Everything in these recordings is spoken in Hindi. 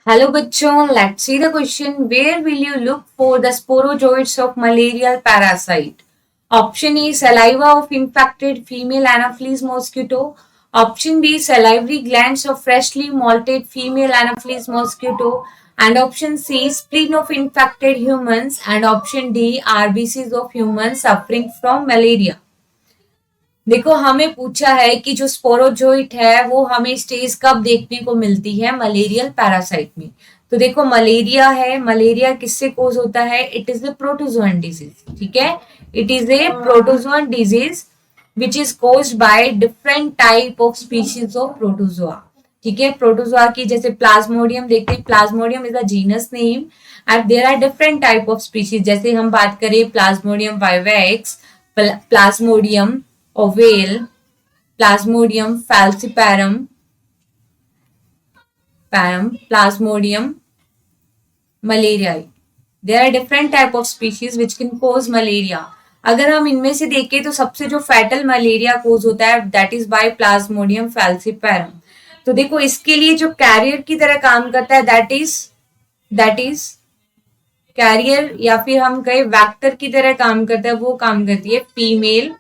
Hello bachon, let's see the question. Where will you look for the sporozoites of malarial parasite? Option A, saliva of infected female Anopheles mosquito. Option B, salivary glands of freshly molted female Anopheles mosquito. And option C, spleen of infected humans. And option D, RBCs of humans suffering from malaria. देखो हमें पूछा है कि जो स्पोरोजोइट है वो हमें स्टेज कब देखने को मिलती है मलेरियल पैरासाइट में। तो देखो मलेरिया है, मलेरिया किससे कोज होता है? It is a protozoan disease. ठीक है, it is a protozoan disease which is caused by different type of species of protozoa. ठीक है, प्रोटोजोआ की जैसे प्लाज्मोडियम देखते हैं, plasmodium is a genus name and there are different type of species. जैसे हम बात करें plasmodium vivax, plasmodium ovale, Plasmodium falciparum, Plasmodium malariae. There are different type of species which can cause malaria. अगर हम इनमें से देखें तो सबसे जो फैटल मलेरिया कोज होता है दैट इज बाय प्लाज्मोडियम फैल्सिपैरम। तो देखो इसके लिए जो कैरियर की तरह काम करता है दैट इज कैरियर या फिर हम कहे वैक्टर की तरह काम करता है, वो काम करती है फीमेल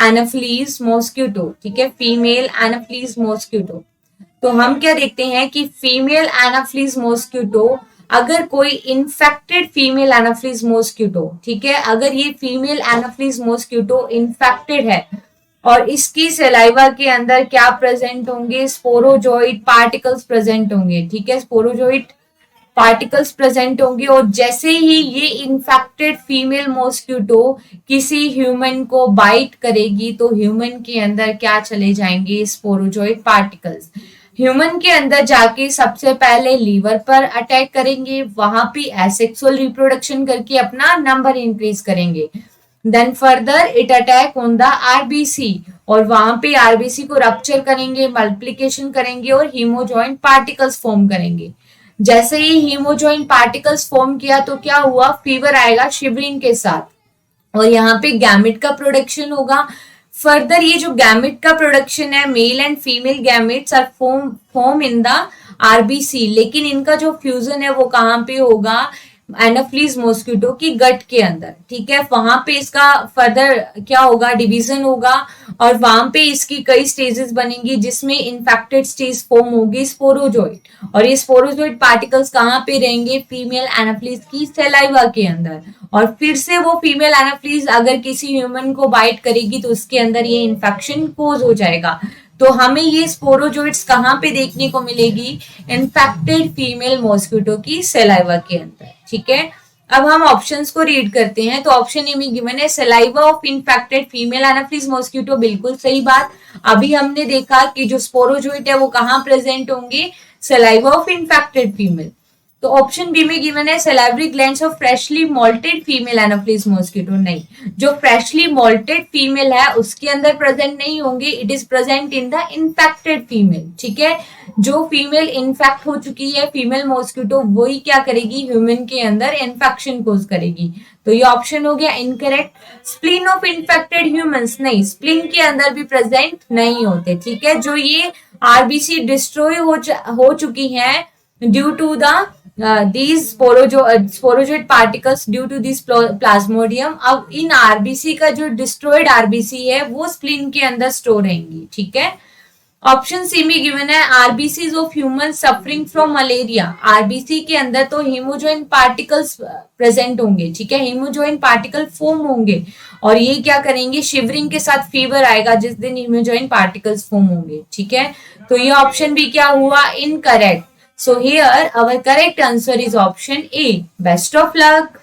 एनाफ्लीज मॉस्क्यूटो। ठीक है, फीमेल एनाफ्लीज मॉस्क्यूटो। तो हम क्या देखते हैं कि फीमेल एनाफ्लीज मॉस्क्यूटो, अगर कोई इन्फेक्टेड फीमेल एनाफ्लीज मॉस्क्यूटो, ठीक है, अगर ये फीमेल एनाफ्लीज मॉस्क्यूटो इन्फेक्टेड है और इसकी सलाइवा के अंदर क्या प्रेजेंट होंगे? स्पोरोजोइड पार्टिकल्स प्रेजेंट होंगे। ठीक है, स्पोरोजोइड पार्टिकल्स प्रेजेंट होंगे और जैसे ही ये इन्फेक्टेड फीमेल मॉस्क्यूटो किसी ह्यूमन को बाइट करेगी तो ह्यूमन के अंदर क्या चले जाएंगे? स्पोरोजोइड पार्टिकल्स ह्यूमन के अंदर जाके सबसे पहले लीवर पर अटैक करेंगे, वहां पे एसेक्सुअल रिप्रोडक्शन करके अपना नंबर इंक्रीज करेंगे। Then further it attack on the RBC और वहां पे आरबीसी को रप्चर करेंगे, मल्टीप्लीकेशन करेंगे और हीमोजॉइंट पार्टिकल्स फॉर्म करेंगे। जैसे ही हीमोजॉइंट पार्टिकल्स फॉर्म किया तो क्या हुआ? फीवर आएगा शिवरिंग के साथ और यहाँ पे गैमेट का प्रोडक्शन होगा। फर्दर ये जो गैमेट का प्रोडक्शन है, male and female gametes are form in the RBC, लेकिन इनका जो फ्यूजन है वो कहाँ पे होगा? एनाफ्लीज मॉस्क्यूटो की गट के अंदर। ठीक है, वहां पे इसका फर्दर क्या होगा? डिवीजन होगा और वहां पे इसकी कई स्टेजेस बनेंगी जिसमें इन्फेक्टेड स्टेज फॉर्म होगी स्पोरोजोइड और ये स्पोरोजोइड पार्टिकल्स कहाँ पे रहेंगे? फीमेल एनाफ्लीज की सलाइवा के अंदर और फिर से वो फीमेल एनाफ्लीज अगर किसी ह्यूमन को बाइट करेगी तो उसके अंदर ये इन्फेक्शन कोज हो जाएगा। तो हमें ये स्पोरोजोइड्स कहाँ पे देखने को मिलेगी? इन्फेक्टेड फीमेल मॉस्क्यूटो की सलाइवा के अंदर। ठीक है, अब हम ऑप्शंस को रीड करते हैं। तो ऑप्शन ए में गिवन है saliva of infected female Anopheles mosquito, बिल्कुल सही बात। अभी हमने देखा कि जो स्पोरोजोइट है वो कहाँ प्रेजेंट होंगे? Saliva of infected female. तो ऑप्शन बी में गिवन है salivary glands of freshly molted female Anopheles mosquito. नहीं, जो फ्रेशली मोल्टेड फीमेल है उसके अंदर प्रेजेंट नहीं होंगे, it is present in the infected female. ठीक है, जो फीमेल इन्फेक्ट हो चुकी है फीमेल मॉस्किटो वही क्या करेगी? ह्यूमन के अंदर इन्फेक्शन कोज करेगी। तो ये ऑप्शन हो गया incorrect. Spleen of infected humans, नहीं, स्प्लीन के अंदर भी प्रेजेंट नहीं होते। ठीक है, जो ये आरबीसी डिस्ट्रॉय हो चुकी है due to the these sporozoid particles due to this plasmodium, अब इन आरबीसी का जो डिस्ट्रॉयड आरबीसी है वो स्प्लीन के अंदर स्टोर रहेंगी। ठीक है, ऑप्शन सी में गिवन है RBCs of human suffering from malaria. RBC के अंदर तो हीमोजोइन पार्टिकल्स प्रेजेंट होंगे। ठीक है, हीमोजोइन पार्टिकल फॉर्म होंगे और ये क्या करेंगे? शिवरिंग के साथ फीवर आएगा जिस दिन हीमोजोइन पार्टिकल्स फॉर्म होंगे। ठीक है, तो ये ऑप्शन भी क्या हुआ? Incorrect. So here our correct answer is option A. Best of luck.